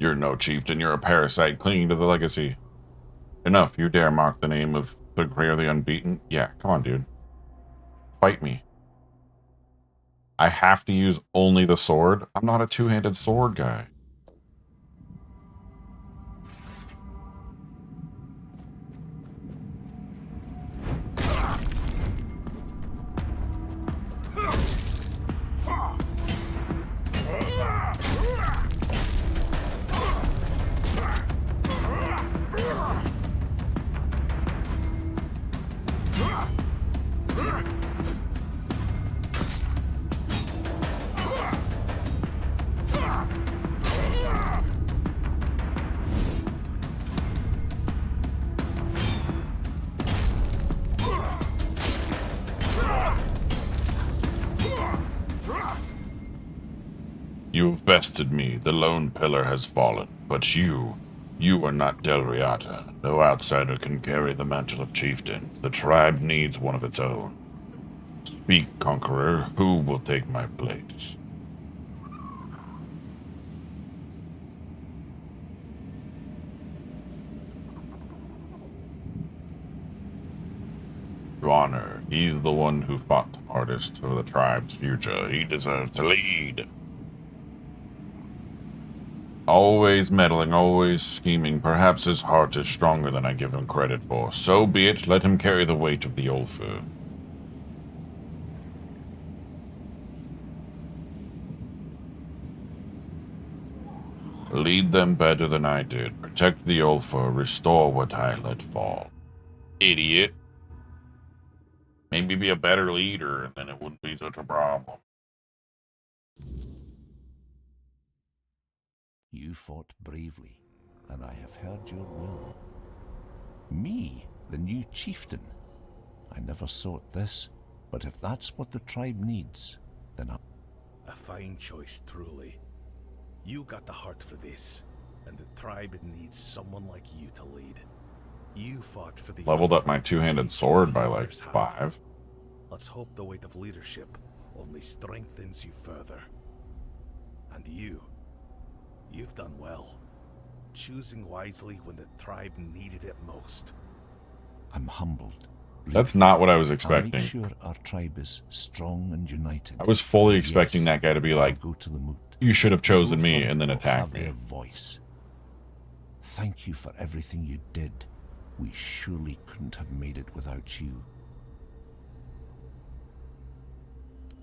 You're no chieftain, you're a parasite clinging to the legacy. Enough, you dare mock the name of the Grail the Unbeaten? Yeah, come on, dude. Fight me. I have to use only the sword? I'm not a two-handed sword guy. You've bested me, the lone pillar has fallen, but you are not Del Riata. No outsider can carry the mantle of chieftain. The tribe needs one of its own. Speak, conqueror, who will take my place? To honor, he's the one who fought the hardest for the tribe's future. He deserves to lead. Always meddling, always scheming. Perhaps his heart is stronger than I give him credit for. So be it, let him carry the weight of the Ulfur. Lead them better than I did. Protect the Ulfur, restore what I let fall. Idiot. Maybe be a better leader, and then it wouldn't be such a problem. You fought bravely, and I have heard your will. Me, the new chieftain. I never sought this, but if that's what the tribe needs, then I'll... A fine choice, truly. You got the heart for this, and the tribe needs someone like you to lead. You fought for the... Leveled up my two-handed sword by like 5. Let's hope the weight of leadership only strengthens you further. And you've done well. Choosing wisely when the tribe needed it most. I'm humbled. That's not what I was I'll expecting. make sure our tribe is strong and united. I was fully expecting that guy to be like, go to the moot. You should have chosen me, Ulfr and then will attack have me. their voice. Thank you for everything you did. We surely couldn't have made it without you.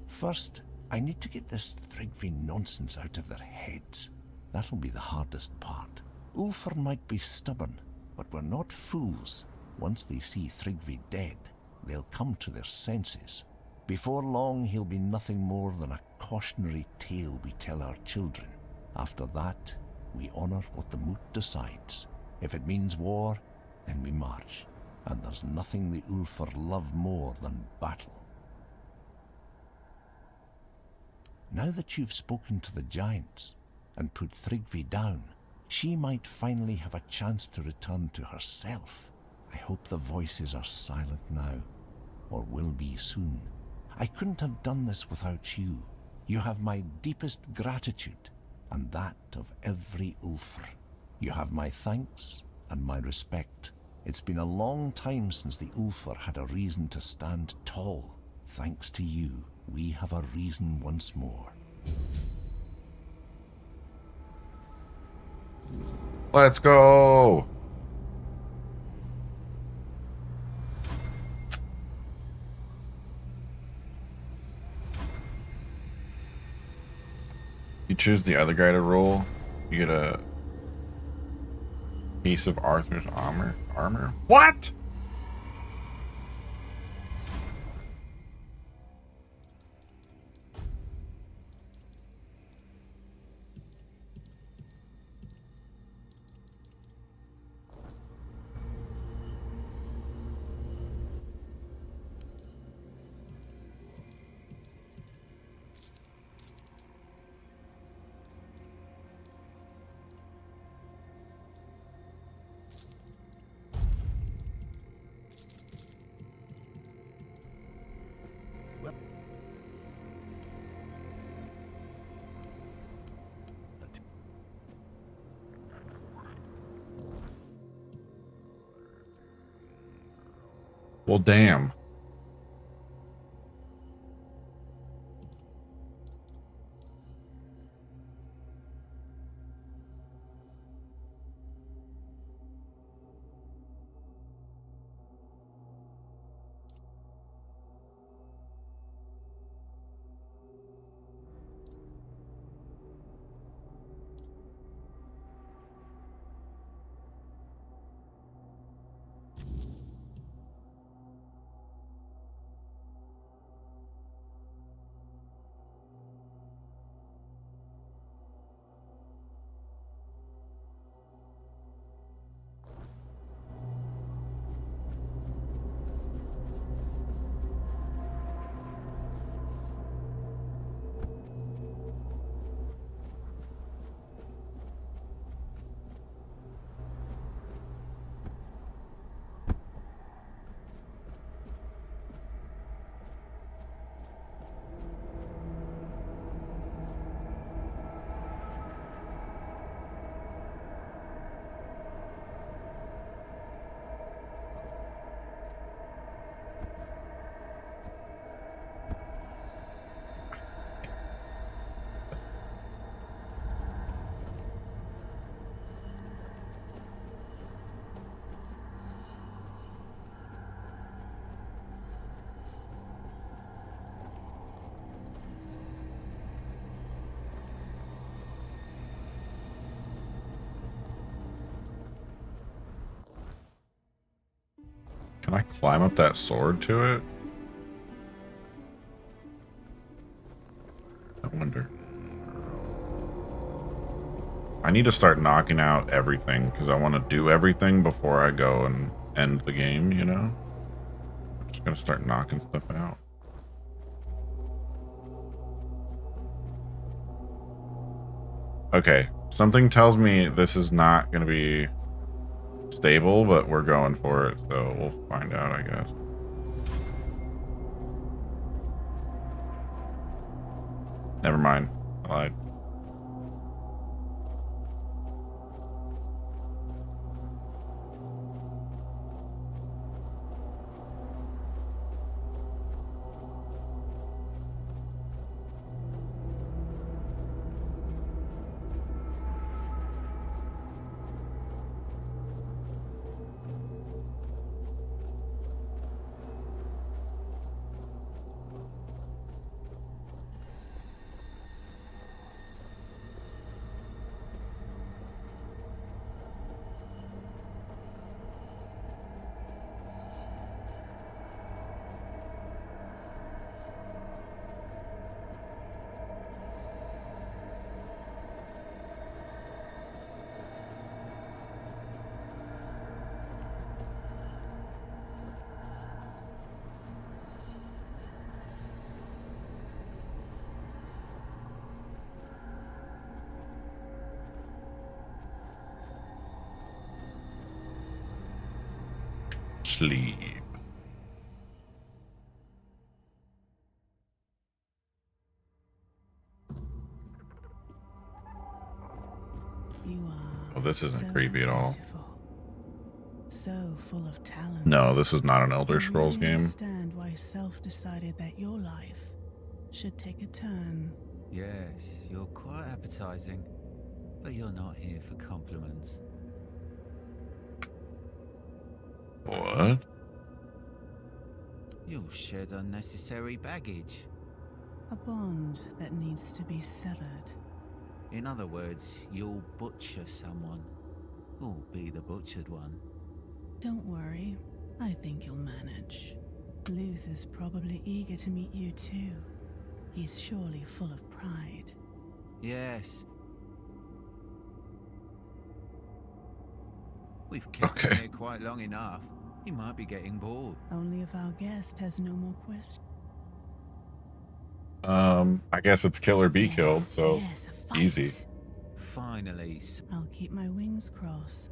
First, I need to get this Thrigvi nonsense out of their heads. That'll be the hardest part. Ulfr might be stubborn, but we're not fools. Once they see Thrigvi dead, they'll come to their senses. Before long, he'll be nothing more than a cautionary tale we tell our children. After that, we honor what the moot decides. If it means war, then we march. And there's nothing the Ulfr love more than battle. Now that you've spoken to the giants and put Thrigvi down, she might finally have a chance to return to herself. I hope the voices are silent now, or will be soon. I couldn't have done this without you. You have my deepest gratitude, and that of every Ulfr. You have my thanks and my respect. It's been a long time since the Ulfr had a reason to stand tall. Thanks to you, we have a reason once more. Let's go! You choose the other guy to roll, you get a piece of Arthur's armor? What? Well, damn. Can I climb up that sword to it? I wonder. I need to start knocking out everything because I want to do everything before I go and end the game, you know? I'm just gonna start knocking stuff out. Okay, something tells me this is not gonna be stable, but we're going for it, so we'll find out, I guess. Never mind. I lied. Sleep. Well, this isn't creepy at all. So full of talent. No, this is not an Elder Scrolls really game. Understand why Self decided that your life should take a turn. Yes, you're quite appetizing, but you're not here for compliments. What? You'll shed unnecessary baggage. A bond that needs to be severed. In other words, you'll butcher someone. Or be the butchered one. Don't worry, I think you'll manage. Luth is probably eager to meet you too. He's surely full of pride. Yes. We've kept him here quite long enough. He might be getting bored. Only if our guest has no more questions. I guess it's kill or be killed, so yes, a fight. easy. Finally. I'll keep my wings crossed.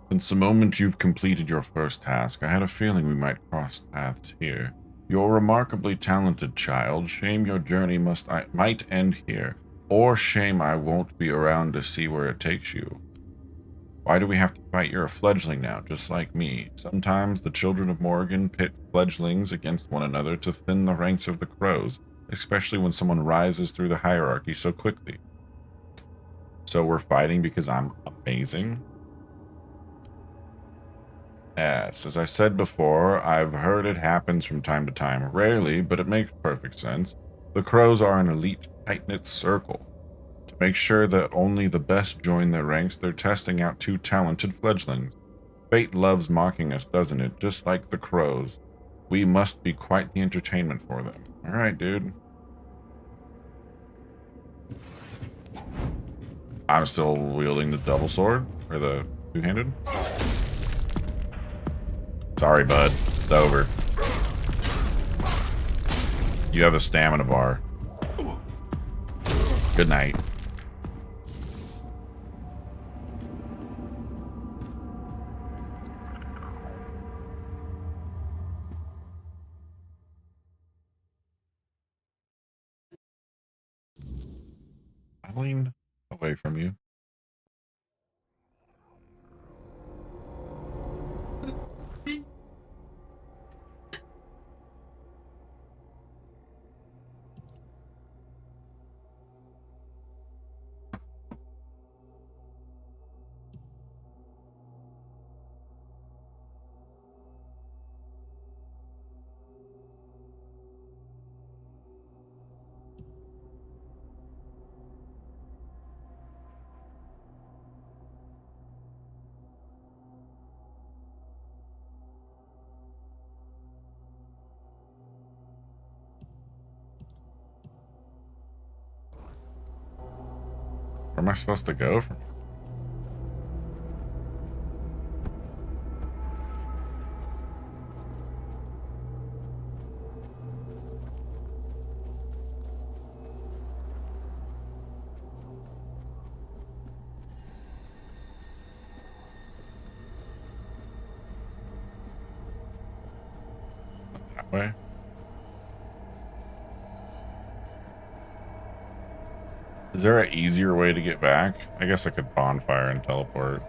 Since the moment you've completed your first task, I had a feeling we might cross paths here. You're a remarkably talented child. Shame your journey might end here. Or shame I won't be around to see where it takes you. Why do we have to fight? You're a fledgling now, just like me. Sometimes the children of Morgan pit fledglings against one another to thin the ranks of the crows, especially when someone rises through the hierarchy so quickly. So we're fighting because I'm amazing? Yes, as I said before, I've heard it happens from time to time. Rarely, but it makes perfect sense. The crows are an elite, tight-knit circle. To make sure that only the best join their ranks, they're testing out 2 talented fledglings. Fate loves mocking us, doesn't it? Just like the crows. We must be quite the entertainment for them. Alright, dude. I'm still wielding the double sword, or the two-handed. Sorry, bud. It's over. You have a stamina bar. Good night. I leaned away from you. Where am I supposed to go from? That way? Is there an easier way to get back? I guess I could bonfire and teleport.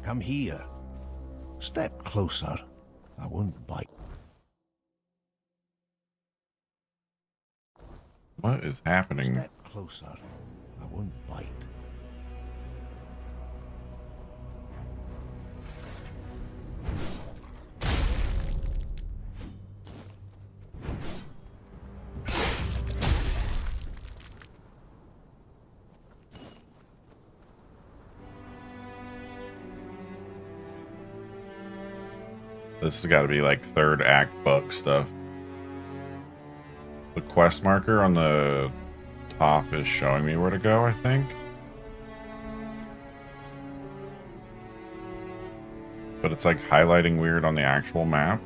Come here. Step closer. I won't bite. What is happening? Step closer. I won't bite. This has got to be like 3rd act bug stuff. The quest marker on the top is showing me where to go, I think. But it's like highlighting weird on the actual map.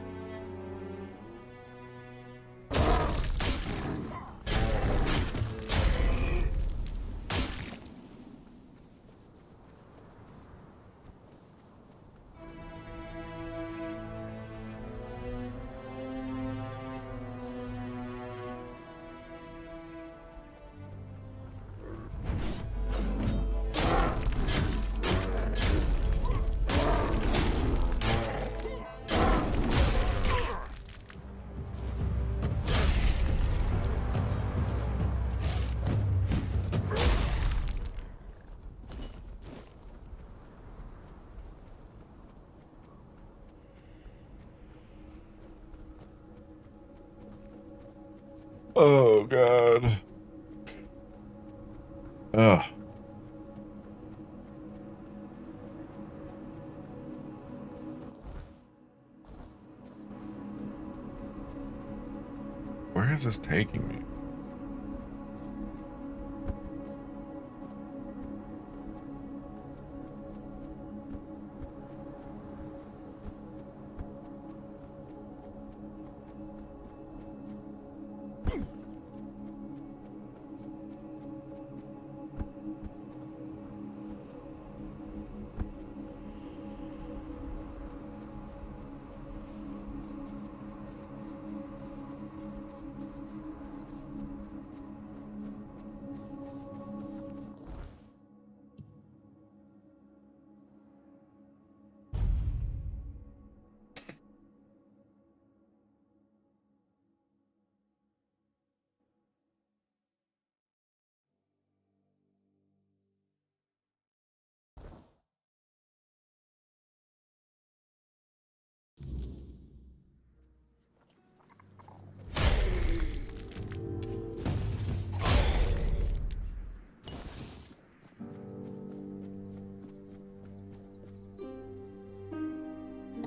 God. Ugh. Where is this taking me?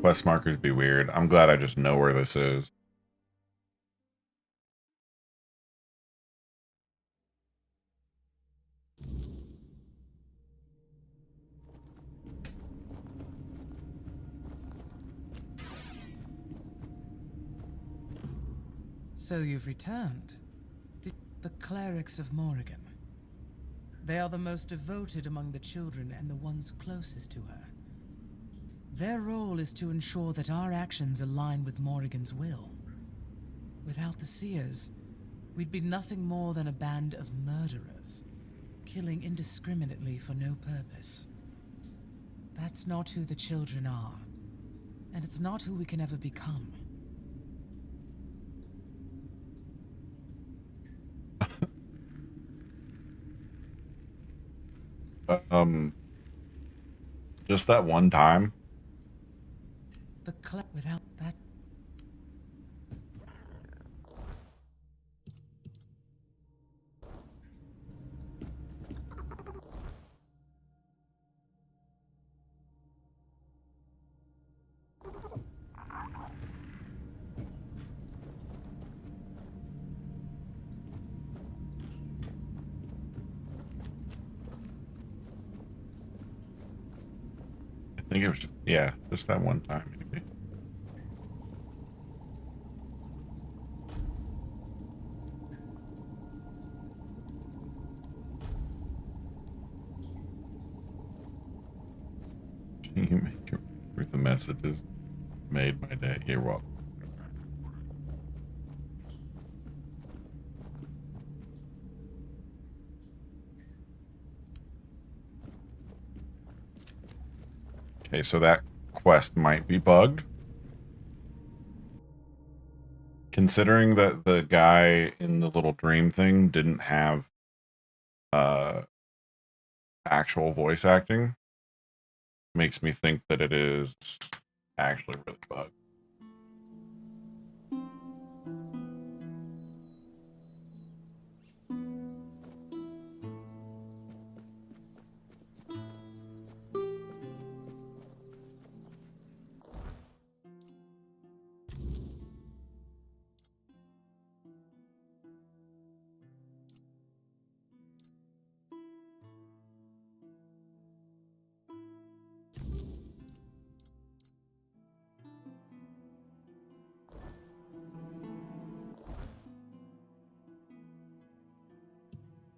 Quest markers be weird. I'm glad I just know where this is. So you've returned. The clerics of Morrigan. They are the most devoted among the children and the ones closest to her. Their role is to ensure that our actions align with Morrigan's will. Without the Seers, we'd be nothing more than a band of murderers, killing indiscriminately for no purpose. That's not who the children are, and it's not who we can ever become. Just that one time. Without that. I think it was, yeah, just that one time, maybe. You make it with the messages made my day. You're welcome. Okay, so that quest might be bugged. Considering that the guy in the little dream thing didn't have actual voice acting, makes me think that it is actually really bugged.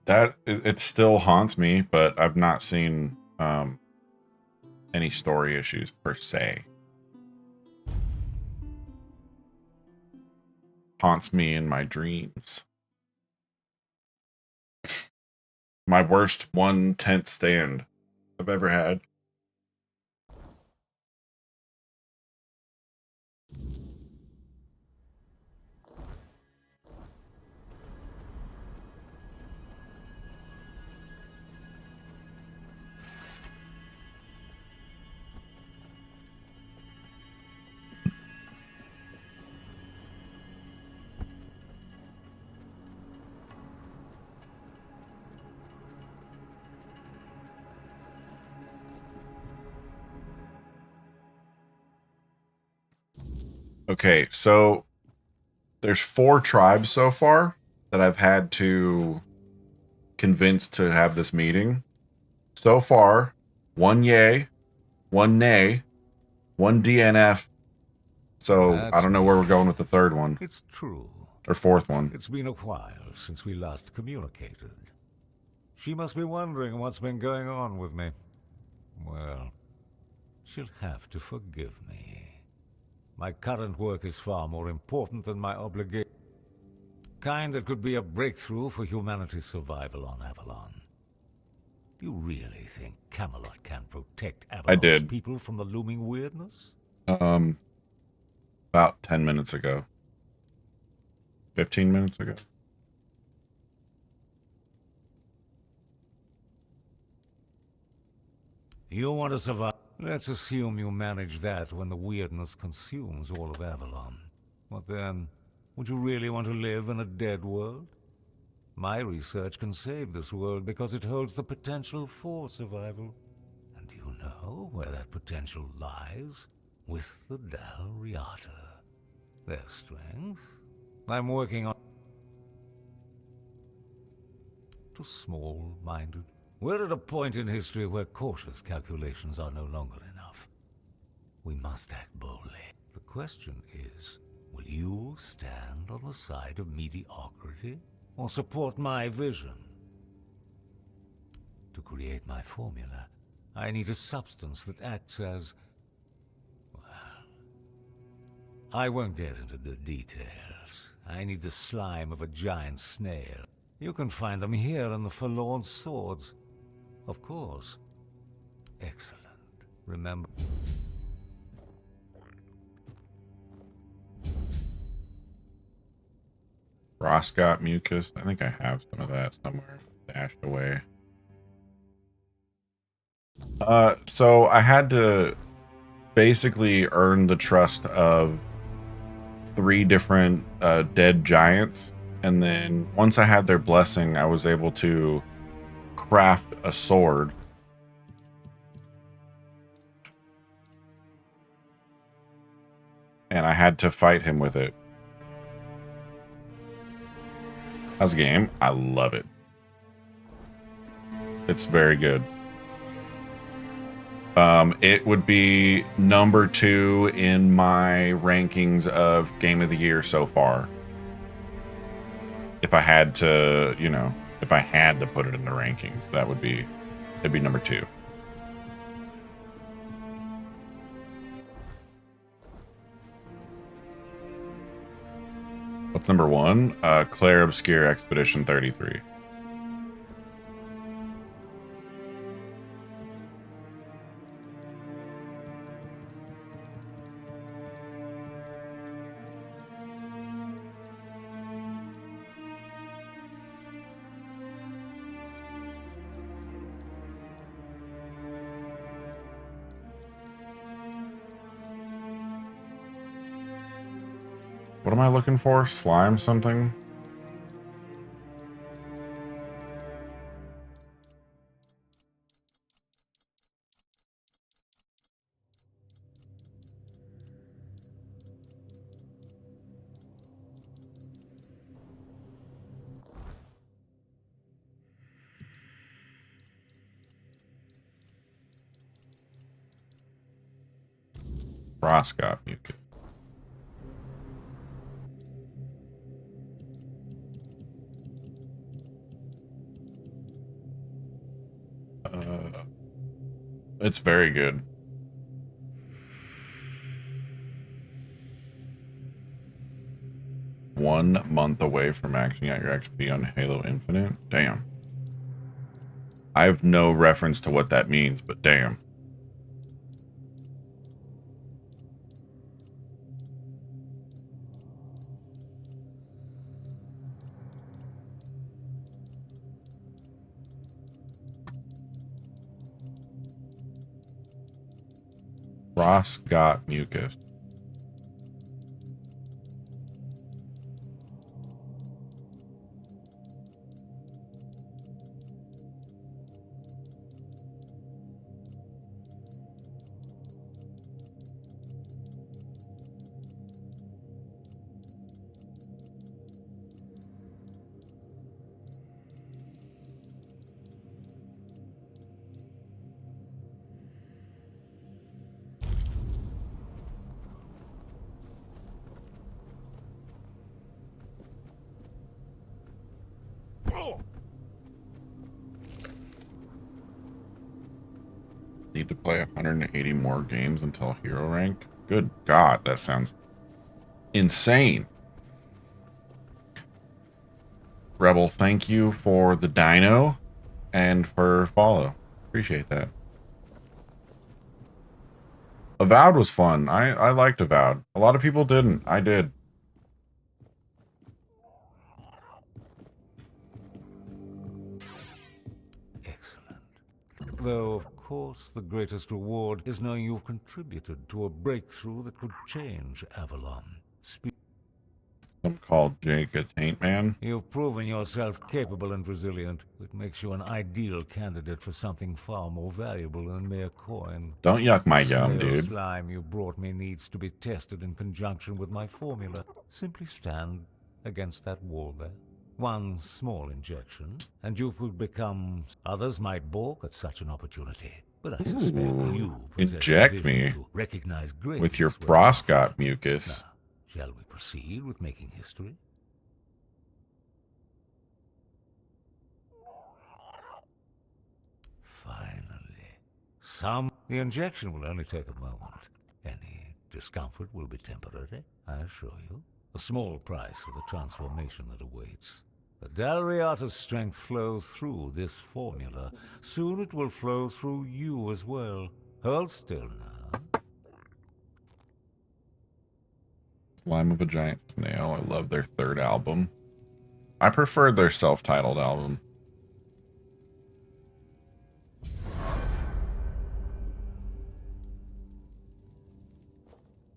That it still haunts me, but I've not seen any story issues per se. Haunts me in my dreams. My worst 1/10 stand I've ever had. Okay, so there's 4 tribes so far that I've had to convince to have this meeting. So far, 1 yay, 1 nay, 1 DNF. So I don't know where we're going with the third one. It's true. Or fourth one. It's been a while since we last communicated. She must be wondering what's been going on with me. Well, she'll have to forgive me. My current work is far more important than my obligation. Kind that could be a breakthrough for humanity's survival on Avalon. Do you really think Camelot can protect Avalon's people from the looming weirdness? About 10 minutes ago. 15 minutes ago. You want to survive? Let's assume you manage that when the weirdness consumes all of Avalon. But then, would you really want to live in a dead world? My research can save this world because it holds the potential for survival. And do you know where that potential lies? With the Dalriata. Their strength? I'm working on... Too small-minded. We're at a point in history where cautious calculations are no longer enough. We must act boldly. The question is, will you stand on the side of mediocrity or support my vision? To create my formula, I need a substance that acts as... well, I won't get into the details. I need the slime of a giant snail. You can find them here in the Forlorn Swords. Of course. Excellent. Remember... Roscott mucus. I think I have some of that somewhere stashed away. So I had to basically earn the trust of 3 different dead giants. And then once I had their blessing, I was able to craft a sword. And I had to fight him with it. How's the game? I love it. It's very good. It would be number 2 in my rankings of Game of the Year so far. If I had to, you know, if I had to put it in the rankings, it'd be number 2. What's number 1? Claire Obscure Expedition 33. What am I looking for? Slime something? Roscott mucus. It's very good. One month away from maxing out your XP on Halo Infinite? Damn. I have no reference to what that means, but damn. Roscott mucus. Need to play 180 more games until hero rank? Good God, that sounds insane. Rebel, thank you for the dino and for follow. Appreciate that. Avowed was fun. I liked Avowed. A lot of people didn't. I did. Excellent. Though, of course, the greatest reward is knowing you've contributed to a breakthrough that could change Avalon. I'm called Jake a Taint Man. You've proven yourself capable and resilient, which makes you an ideal candidate for something far more valuable than mere coin. Don't yuck my yum, Snail dude. slime you brought me needs to be tested in conjunction with my formula. Simply stand against that wall there. One small injection, and you could become... Others might balk at such an opportunity, but I suspect you possess Inject the vision me to recognize with your greatness where it's frostgot mucus. Now, shall we proceed with making history? Finally. The injection will only take a moment. Any discomfort will be temporary, I assure you. A small price for the transformation that awaits. The Dalriata's strength flows through this formula. Soon it will flow through you as well. Hold still now. Slime of a Giant Snail. I love their third album. I preferred their self-titled album.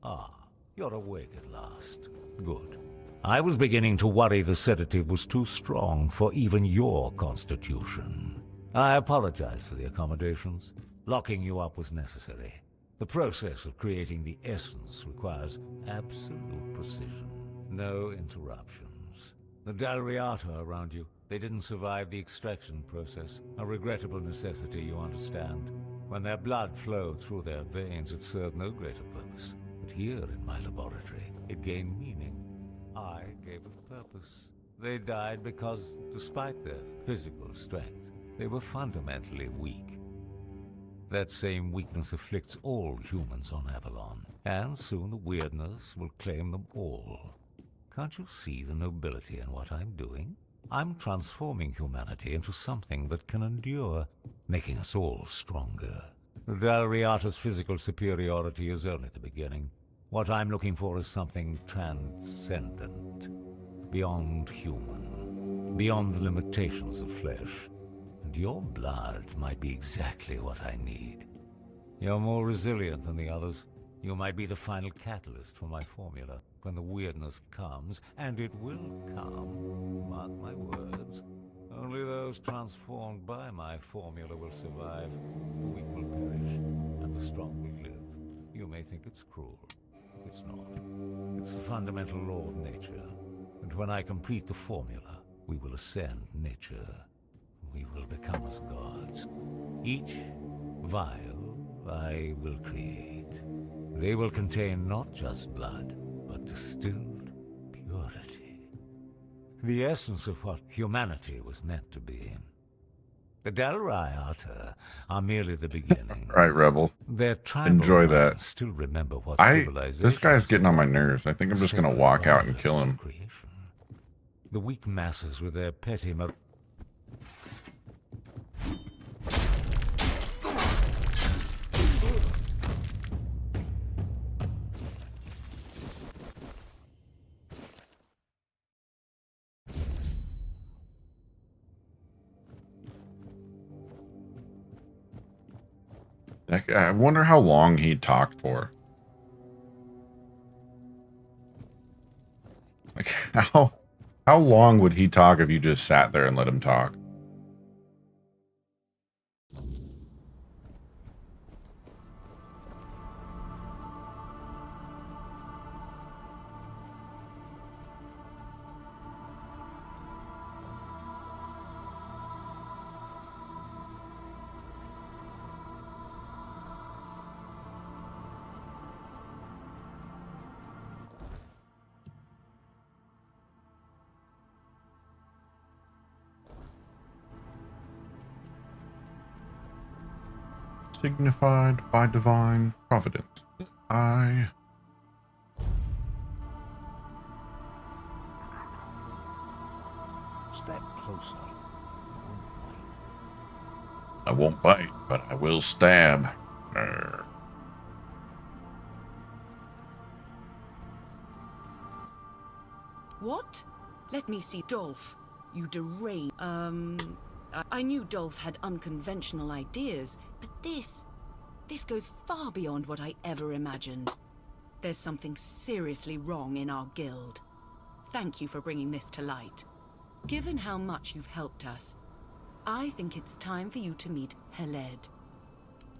Ah, you're awake at last. Good. I was beginning to worry the sedative was too strong for even your constitution. I apologize for the accommodations. Locking you up was necessary. The process of creating the essence requires absolute precision. No interruptions. The Dalriata around you, they didn't survive the extraction process. A regrettable necessity, you understand. When their blood flowed through their veins, it served no greater purpose. But here in my laboratory, it gained meaning. I gave it purpose. They died because, despite their physical strength, they were fundamentally weak. That same weakness afflicts all humans on Avalon, and soon the weirdness will claim them all. Can't you see the nobility in what I'm doing? I'm transforming humanity into something that can endure, making us all stronger. The Dalriata's physical superiority is only the beginning. What I'm looking for is something transcendent, beyond human, beyond the limitations of flesh. And your blood might be exactly what I need. You're more resilient than the others. You might be the final catalyst for my formula. When the weirdness comes, and it will come, mark my words, only those transformed by my formula will survive. The weak will perish, and the strong will live. You may think it's cruel. It's not. It's the fundamental law of nature. And when I complete the formula, we will ascend nature. We will become as gods. Each vial I will create. They will contain not just blood, but distilled purity. The essence of what humanity was meant to be. The Dalriata are merely the beginning. All right, Rebel. Their tribal Enjoy that. minds still remember what This civilization guy's getting on my nerves. I think I'm just going to walk out and kill him. Creation. The weak masses with their petty... I wonder how long he talked for. Like, how long would he talk if you just sat there and let him talk? signified by divine providence. I Step closer. I won't bite, but I will stab. Arr. What? Let me see Dolph. You deranged. I knew Dolph had unconventional ideas, but this goes far beyond what I ever imagined. There's something seriously wrong in our guild. Thank you for bringing this to light. Given how much you've helped us, I think it's time for you to meet Heled.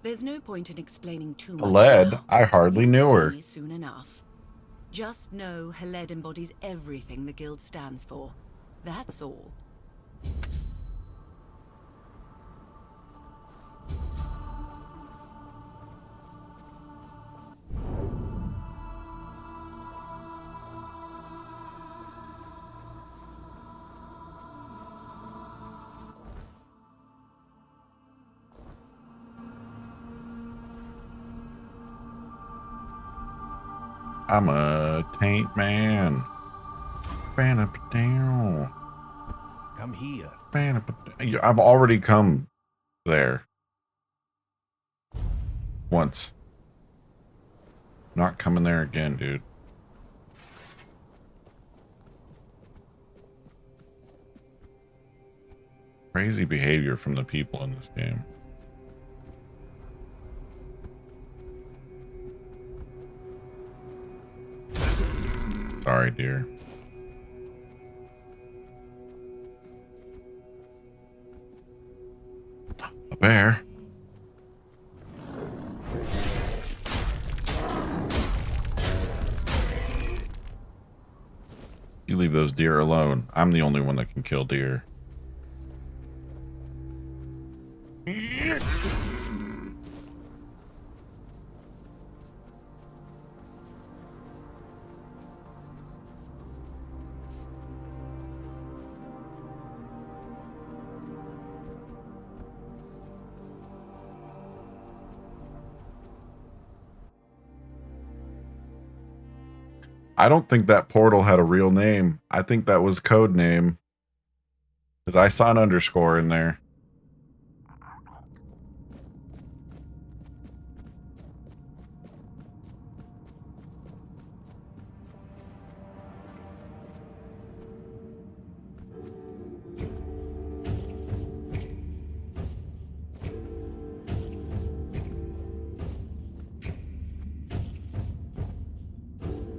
There's no point in explaining too much. Led? now. I hardly You'll knew her. see soon enough. Just know Heled embodies everything the guild stands for. That's all. I'm a taint man. Ban-a-down. Come here. Ban-a-down. I've already come there. Once. Not coming there again, dude. Crazy behavior from the people in this game. Sorry, dear. A bear. You leave those deer alone. I'm the only one that can kill deer. I don't think that portal had a real name. I think that was code name. Because I saw an underscore in there.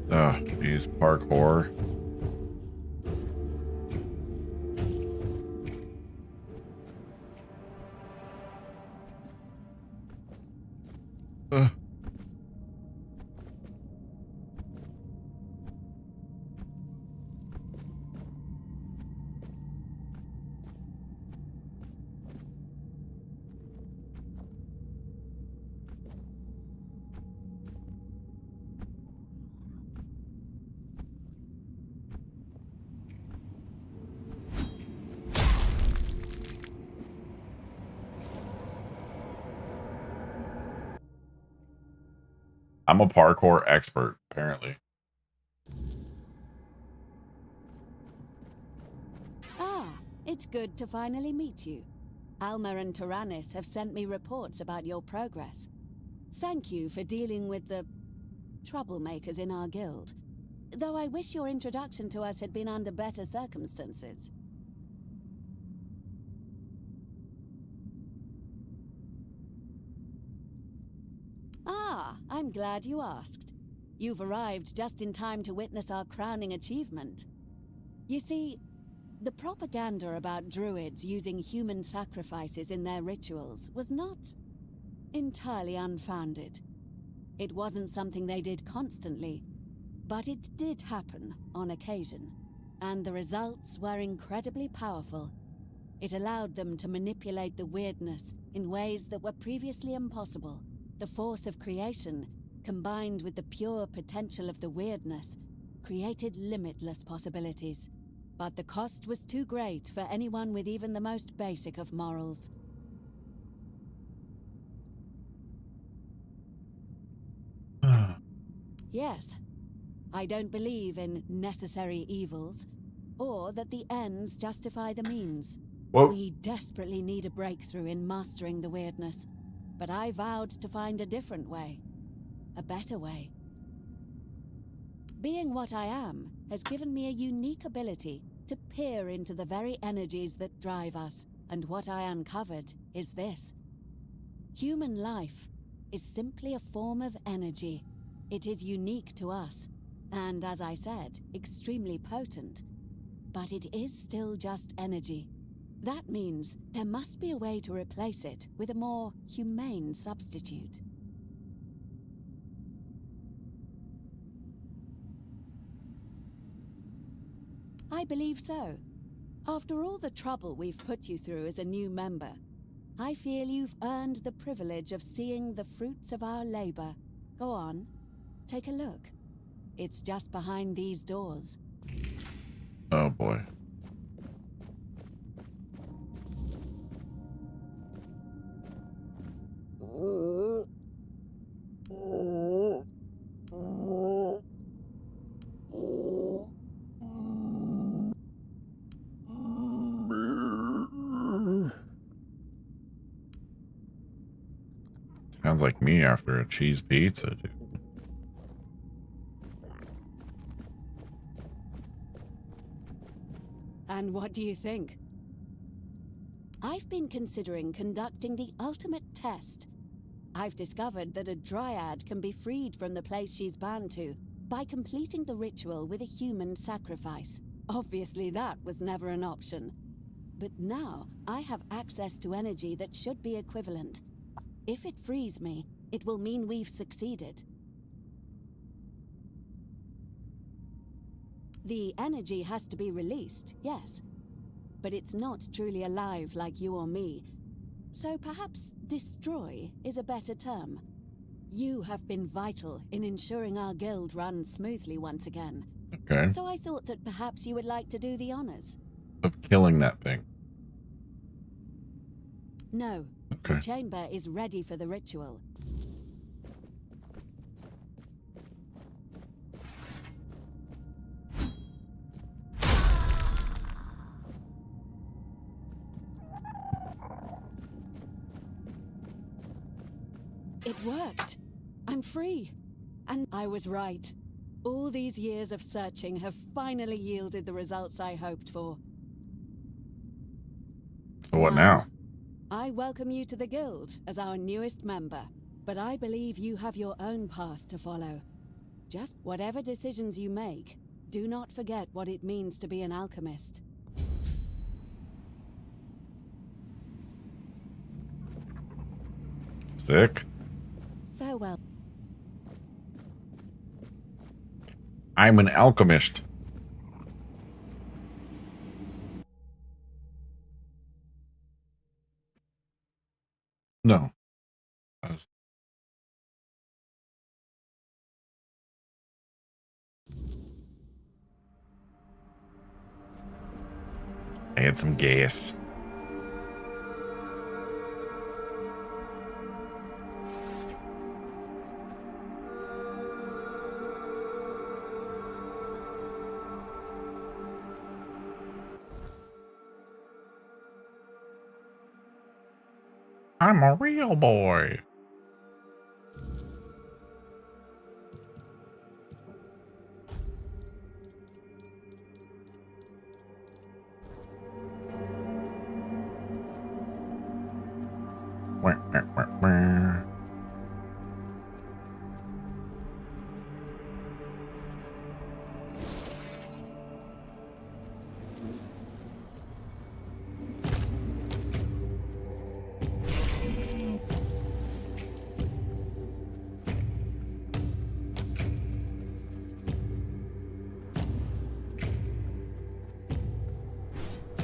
Oh, geez, parkour. I'm a parkour expert, apparently. Ah, it's good to finally meet you. Alma and Tyrannus have sent me reports about your progress. Thank you for dealing with the troublemakers in our guild. Though I wish your introduction to us had been under better circumstances. Ah, I'm glad you asked. You've arrived just in time to witness our crowning achievement. You see, the propaganda about druids using human sacrifices in their rituals was not entirely unfounded. It wasn't something they did constantly, but it did happen on occasion, and the results were incredibly powerful. It allowed them to manipulate the weirdness in ways that were previously impossible. The force of creation, combined with the pure potential of the weirdness, created limitless possibilities. But the cost was too great for anyone with even the most basic of morals. Yes. I don't believe in necessary evils, or that the ends justify the means. Whoa. We desperately need a breakthrough in mastering the weirdness, but I vowed to find a different way. A better way. Being what I am has given me a unique ability to peer into the very energies that drive us, and what I uncovered is this. Human life is simply a form of energy. It is unique to us, and as I said, extremely potent. But it is still just energy. That means there must be a way to replace it with a more humane substitute. I believe so. After all the trouble we've put you through as a new member, I feel you've earned the privilege of seeing the fruits of our labor. Go on, take a look. It's just behind these doors. Oh boy. Sounds like me after a cheese pizza, dude. And what do you think? I've been considering conducting the ultimate test. I've discovered that a dryad can be freed from the place she's bound to by completing the ritual with a human sacrifice. Obviously, that was never an option. But now, I have access to energy that should be equivalent. If it frees me, it will mean we've succeeded. The energy has to be released, yes. But it's not truly alive like you or me. So perhaps destroy is a better term. You have been vital in ensuring our guild runs smoothly once again. Okay. So I thought that perhaps you would like to do the honors. Of killing that thing. No. Okay. The chamber is ready for the ritual. It worked. I'm free. And I was right. All these years of searching have finally yielded the results I hoped for. So what now? I welcome you to the guild as our newest member, but I believe you have your own path to follow. Just whatever decisions you make, do not forget what it means to be an alchemist. Sick. Farewell. I'm an alchemist. No. I had some gas. I'm a real boy.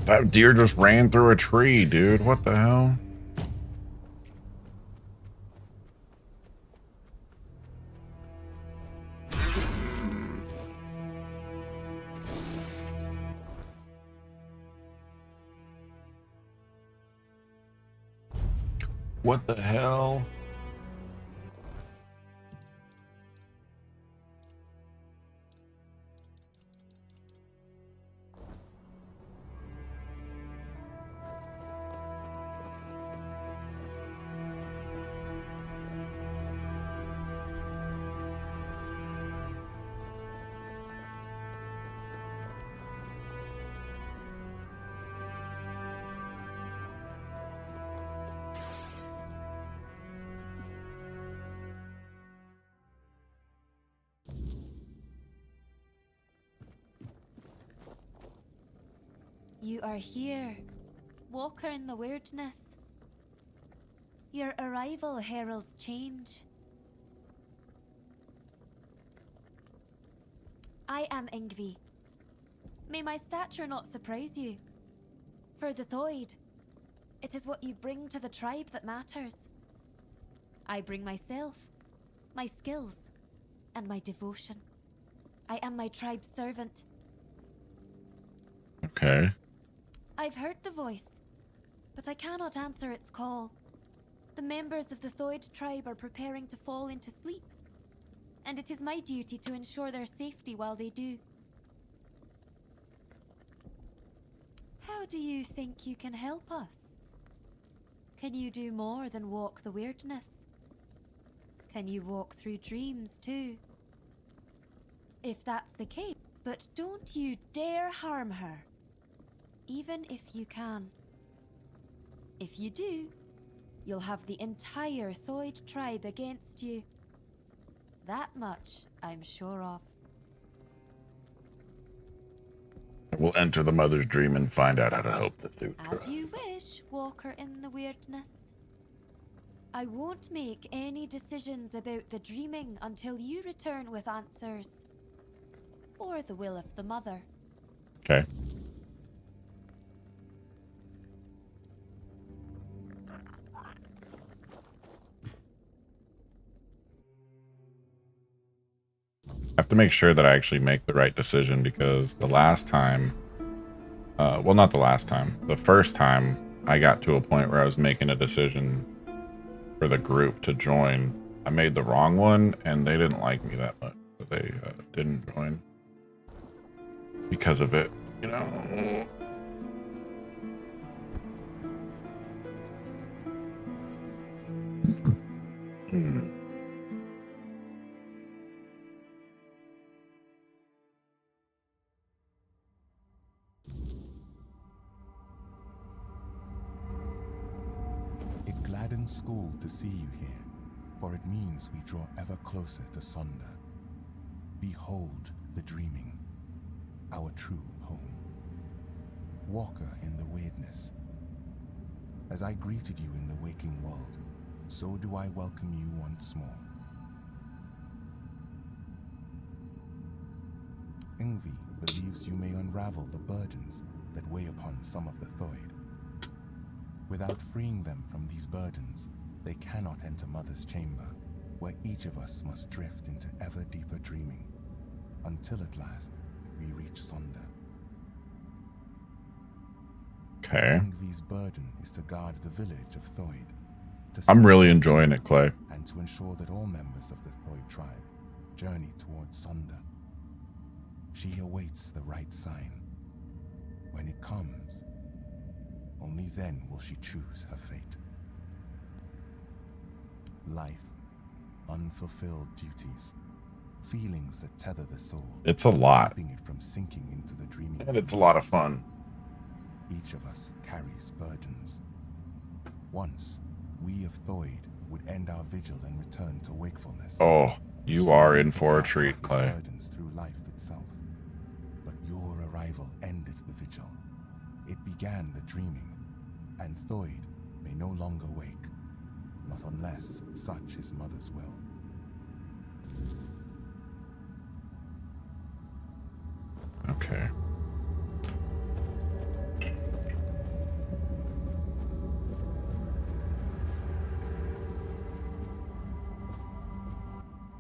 That deer just ran through a tree, dude. What the hell? What the hell? you are here, Walker in the Weirdness. Your arrival heralds change. I am Ingvi. May my stature not surprise you. For the Thoid, it is what you bring to the tribe that matters. I bring myself, my skills, and my devotion. I am my tribe's servant. Okay. I've heard the voice, but I cannot answer its call. The members of the Thoid tribe are preparing to fall into sleep, and it is my duty to ensure their safety while they do. How do you think you can help us? Can you do more than walk the weirdness? Can you walk through dreams too? If that's the case, but don't you dare harm her, even if you can. If you do, you'll have the entire Thoid tribe against you. That much I'm sure of. We'll enter the mother's dream and find out how to help the Thoot As tribe. you wish, Walker in the Weirdness. I won't make any decisions about the dreaming until you return with answers. Or the will of the mother. Okay. I have to make sure that I actually make the right decision, because the last time, well, not the last time, the first time I got to a point where I was making a decision for the group to join, I made the wrong one and they didn't like me that much. So they didn't join because of it, you know. It gladdens school to see you here, for it means we draw ever closer to Sonder. Behold the dreaming, our true home. Walker in the weirdness. As I greeted you in the waking world, so do I welcome you once more. Ingvi believes you may unravel the burdens that weigh upon some of the Thoid. Without freeing them from these burdens, they cannot enter Mother's chamber, where each of us must drift into ever deeper dreaming, until at last we reach Sonder. Okay. Ingvi's burden is to guard the village of Thoid. I'm really enjoying it, Clay. And to ensure that all members of the Thoid tribe journey towards Sonder. She awaits the right sign. When it comes, only then will she choose her fate. Life, unfulfilled duties, feelings that tether the soul. It's a lot. Keeping it from sinking into the dreaming. And it's a lot of fun. Each of us carries burdens. Once, we of Thoid would end our vigil and return to wakefulness. Oh, you are in for a treat, Clay. Burdens through life itself. But your arrival ended the vigil. It began the dreaming, and Thoid may no longer wake, not unless such is Mother's will. Okay.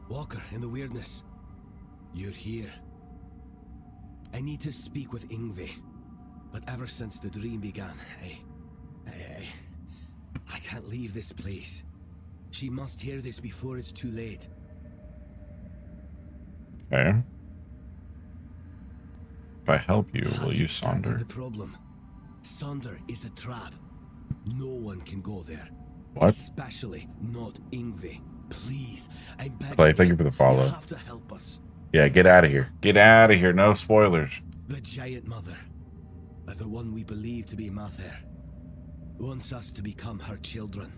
Walker in the weirdness. You're here. I need to speak with Ingvi. But ever since the dream began, I can't leave this place. She must hear this before it's too late. Okay. If I help you, will you Sonder? Sonder? The problem. Sonder is a trap. No one can go there. What? Especially not Ingvi. Please, I'm begging Clay, thank you for the follow. You have to help us. Yeah, get out of here. Get out of here. No spoilers. The giant mother, the one we believe to be Mather, wants us to become her children,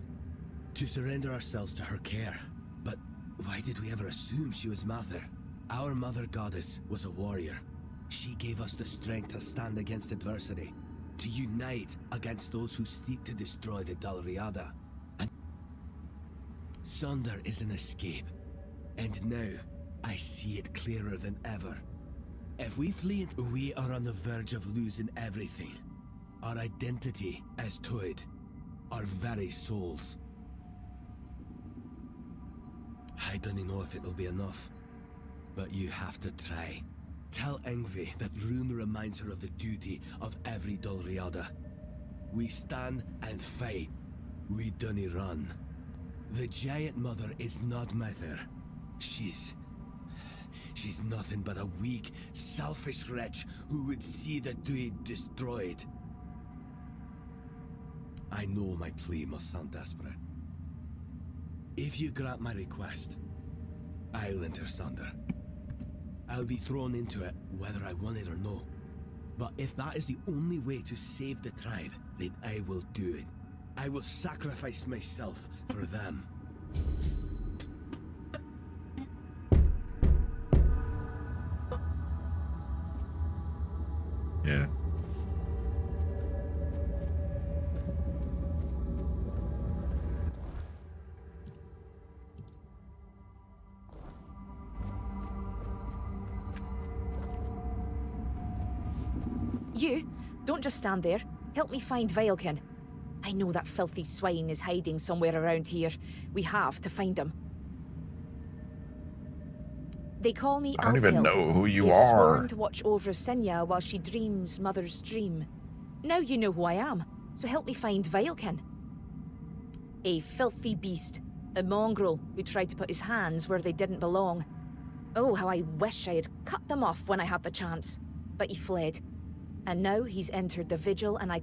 to surrender ourselves to her care. But why did we ever assume she was Mather? Our mother goddess was a warrior. She gave us the strength to stand against adversity. to unite against those who seek to destroy the Dalriada. And Sonder is an escape, and now I see it clearer than ever. If we flee, we are on the verge of losing everything. Our identity as Toad, our very souls. I don't know if it'll be enough, but you have to try. Tell Ingvi that Rune reminds her of the duty of every Dalriada. We stand and fight. We dunny run. The Giant Mother is not Mather. She's nothing but a weak, selfish wretch who would see the Druid destroyed. I know my plea must sound desperate. If you grant my request, I'll enter Sonder. I'll be thrown into it whether I want it or no. But if that is the only way to save the tribe, then I will do it. I will sacrifice myself for them. Yeah. You, don't just stand there. Help me find Vilekin. I know that filthy swine is hiding somewhere around here. We have to find him. They call me I don't even know who you They've are. sworn to watch over Sinya while she dreams Mother's dream. Now you know who I am, so help me find Vilekin. A filthy beast. A mongrel who tried to put his hands where they didn't belong. Oh, how I wish I had cut them off when I had the chance. But he fled. And now he's entered the Vigil, and I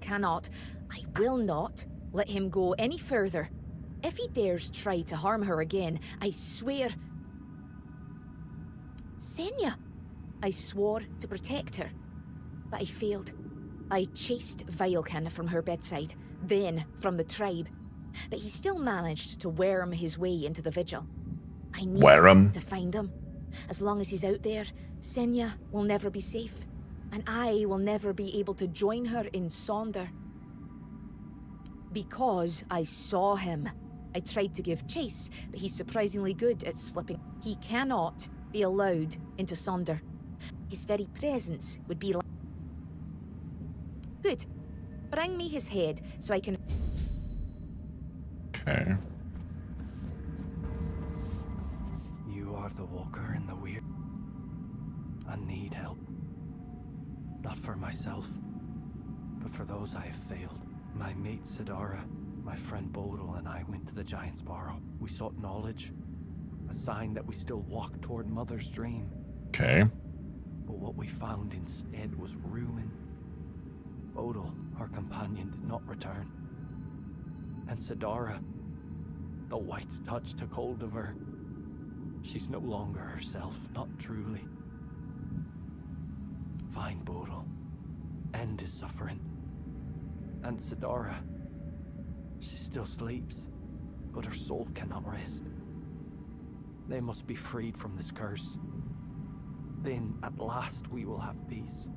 will not, let him go any further. If he dares try to harm her again, I swear... Senya! I swore to protect her, but I failed. I chased Vilekin from her bedside, then from the tribe. But he still managed to worm his way into the Vigil. I need to find him. As long as he's out there, Senya will never be safe. And I will never be able to join her in Sonder. Because I saw him. I tried to give chase, but he's surprisingly good at slipping. He cannot be allowed into Sonder. His very presence would be like... Good. Bring me his head so I can... Okay. You are the walker in the weird. I need help. Not for myself, but for those I have failed. My mate Sidara, my friend Bodil, and I went to the Giant's Barrow. We sought knowledge, a sign that we still walk toward Mother's dream. Okay. But what we found instead was ruin. Bodil, our companion, did not return. And Sidara, the White's touch took hold of her. She's no longer herself, not truly. Find Bodil. End his suffering. And Sidara. She still sleeps, but her soul cannot rest. They must be freed from this curse. Then, at last, we will have peace.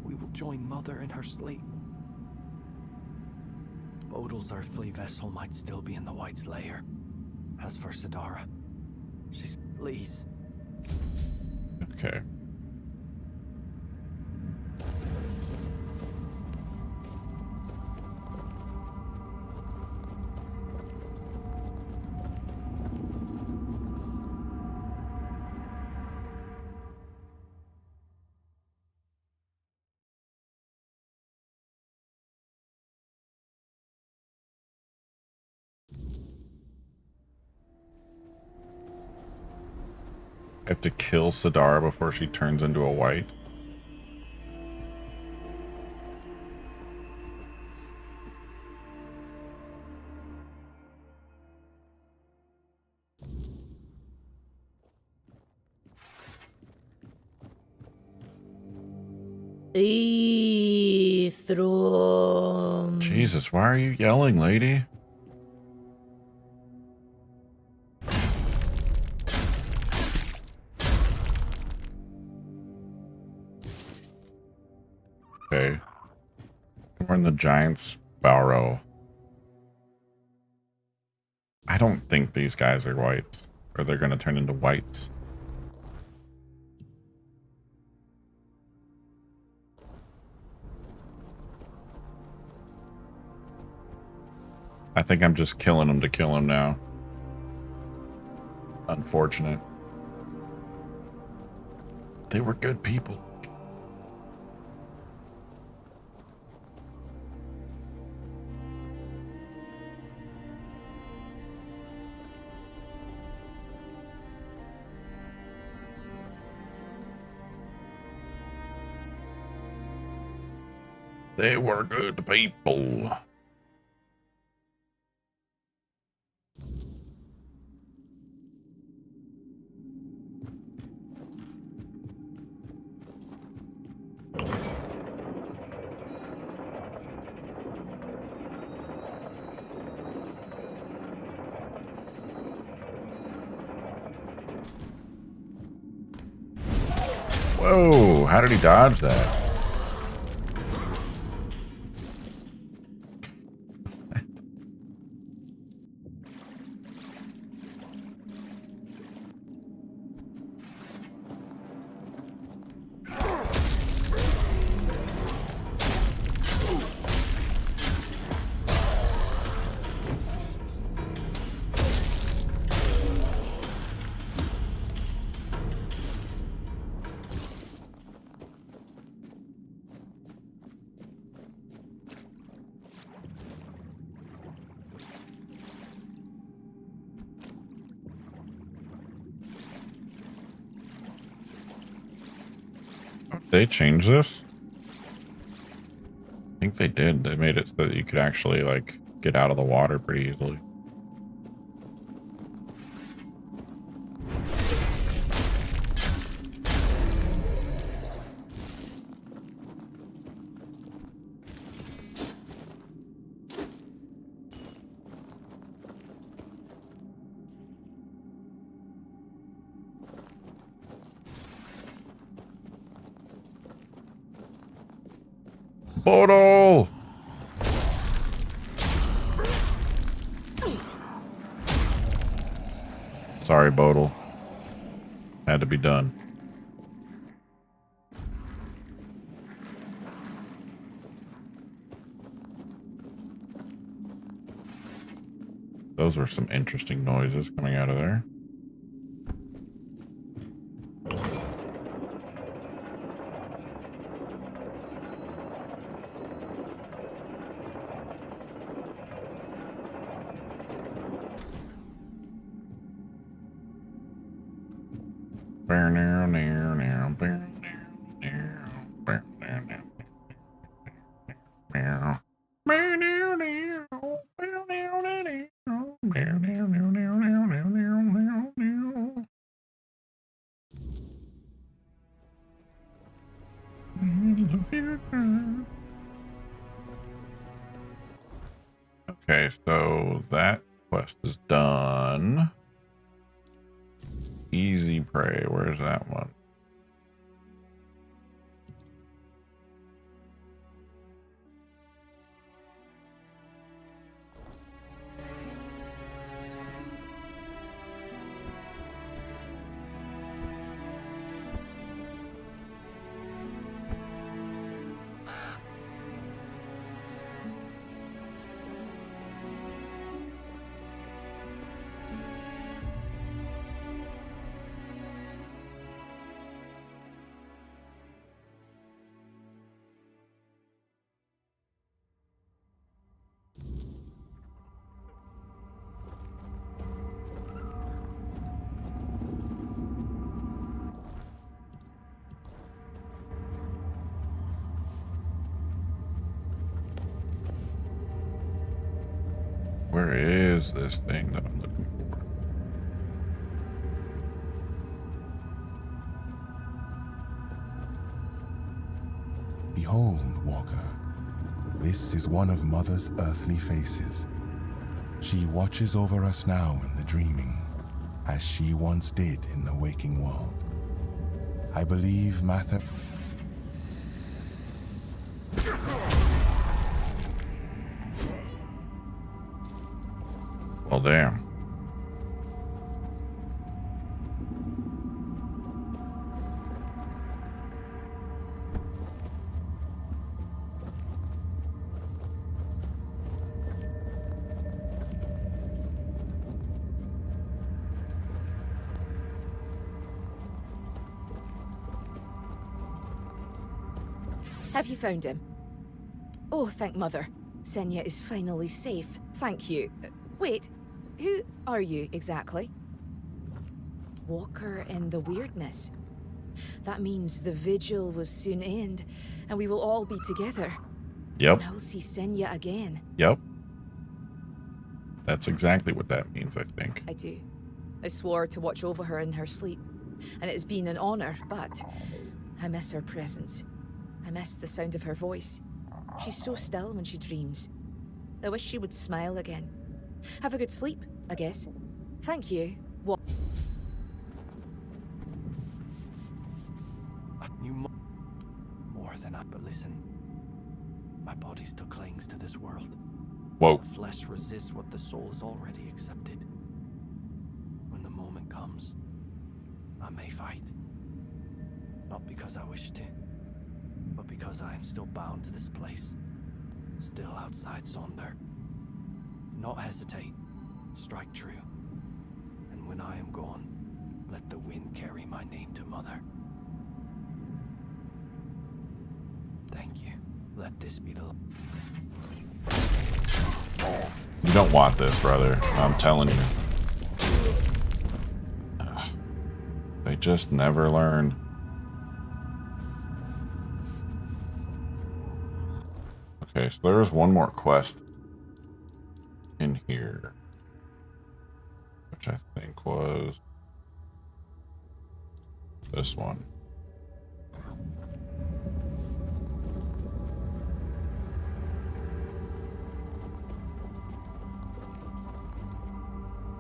We will join Mother in her sleep. Bodil's earthly vessel might still be in the White's lair. As for Sidara, she's... Please. Okay. I have to kill Sidara before she turns into a white. Jesus, why are you yelling, lady? Okay. We're in the Giant's Barrow. I don't think these guys are whites, or they're going to turn into whites. I think I'm just killing them to kill them now. Unfortunate. They were good people. They were good people. Whoa, how did he dodge that? They changed this? I think they did. They made it so that you could actually, like, get out of the water pretty easily. Bodal! Sorry, Bodal. Had to be done. Those were some interesting noises coming out of there. Okay, so that quest is done. Easy prey. Where's that one? Where is this thing that I'm looking for? Behold, Walker. This is one of Mother's earthly faces. She watches over us now in the dreaming, as she once did in the waking world. I believe Mather... Well, damn. Have you found him? Oh, thank Mother. Senya is finally safe. Thank you. Wait, who are you exactly? Walker in the weirdness. That means the vigil will soon end, and we will all be together. Yep. And I'll see Senya again. Yep. That's exactly what that means, I think. I do. I swore to watch over her in her sleep, and it has been an honor, but I miss her presence. I miss the sound of her voice. She's so still when she dreams. I wish she would smile again. Have a good sleep, I guess. Thank you. What? I knew more than I, but listen. My body still clings to this world. Whoa. The flesh resists what the soul has already accepted. When the moment comes, I may fight. Not because I wish to, but because I am still bound to this place. Still outside Sonder. Not hesitate. Strike true. And when I am gone, let the wind carry my name to Mother. Thank you. Let this be the... You don't want this, brother. I'm telling you. They just never learn. Okay, so there's one more quest in here, which I think was this one.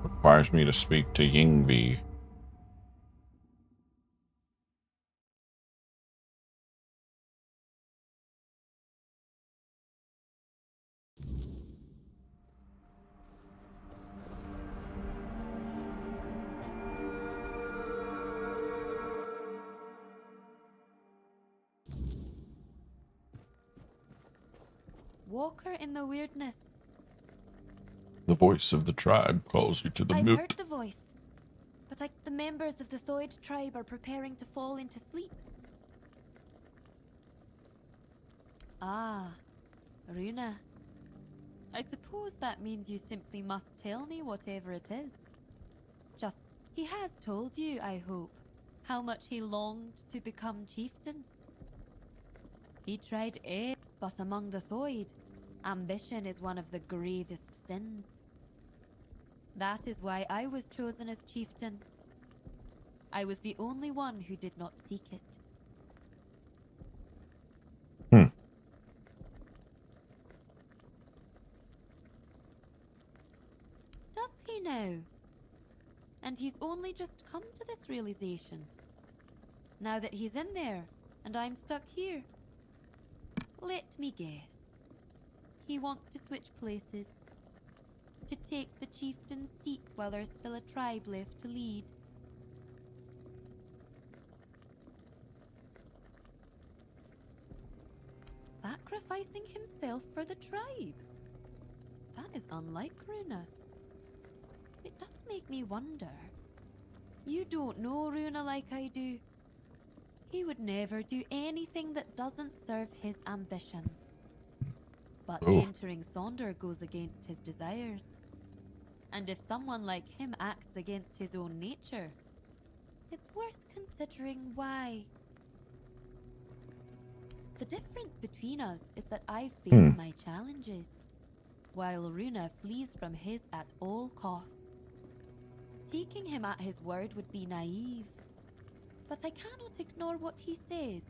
Requires me to speak to Yingvi. Walker in the weirdness. The voice of the tribe calls you to the I've moot. heard the voice, but the members of the Thoid tribe are preparing to fall into sleep. Ah, Runa. I suppose that means you simply must tell me whatever it is. Just, he has told you, I hope, how much he longed to become chieftain. He tried but among the Thoid, ambition is one of the gravest sins. That is why I was chosen as chieftain. I was the only one who did not seek it. Does he now? And he's only just come to this realization. Now that he's in there, and I'm stuck here. Let me guess. He wants to switch places. To take the chieftain's seat while there's still a tribe left to lead. Sacrificing himself for the tribe? That is unlike Runa. It does make me wonder. You don't know Runa like I do. He would never do anything that doesn't serve his ambitions. But entering Sonder goes against his desires. And if someone like him acts against his own nature, it's worth considering why. The difference between us is that I face my challenges, while Runa flees from his at all costs. Taking him at his word would be naive, but I cannot ignore what he says.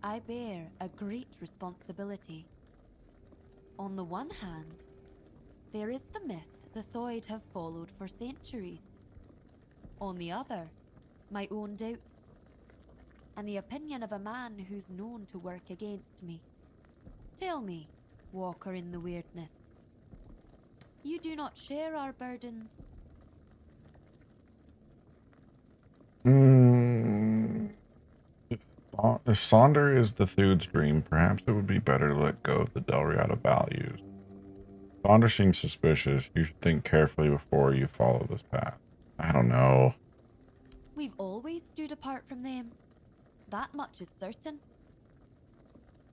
I bear a great responsibility. On the one hand, there is the myth the Thoid have followed for centuries. On the other, my own doubts, and the opinion of a man who's known to work against me. Tell me, Walker in the weirdness, You do not share our burdens. If Sonder is the Thude's dream, perhaps it would be better to let go of the Delriata values. Sonder seems suspicious. You should think carefully before you follow this path. I don't know. We've always stood apart from them. That much is certain.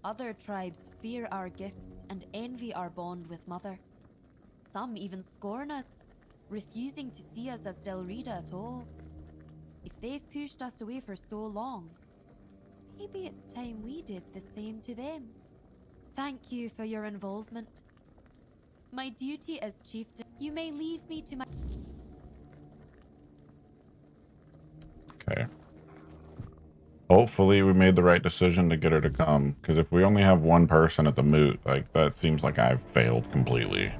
Other tribes fear our gifts and envy our bond with Mother. Some even scorn us, refusing to see us as Delrita at all. If they've pushed us away for so long, maybe it's time we did the same to them. Thank you for your involvement. My duty as chieftain, you may leave me to my... Okay. Hopefully we made the right decision to get her to come, because if we only have one person at the moot, like, that seems like I've failed completely.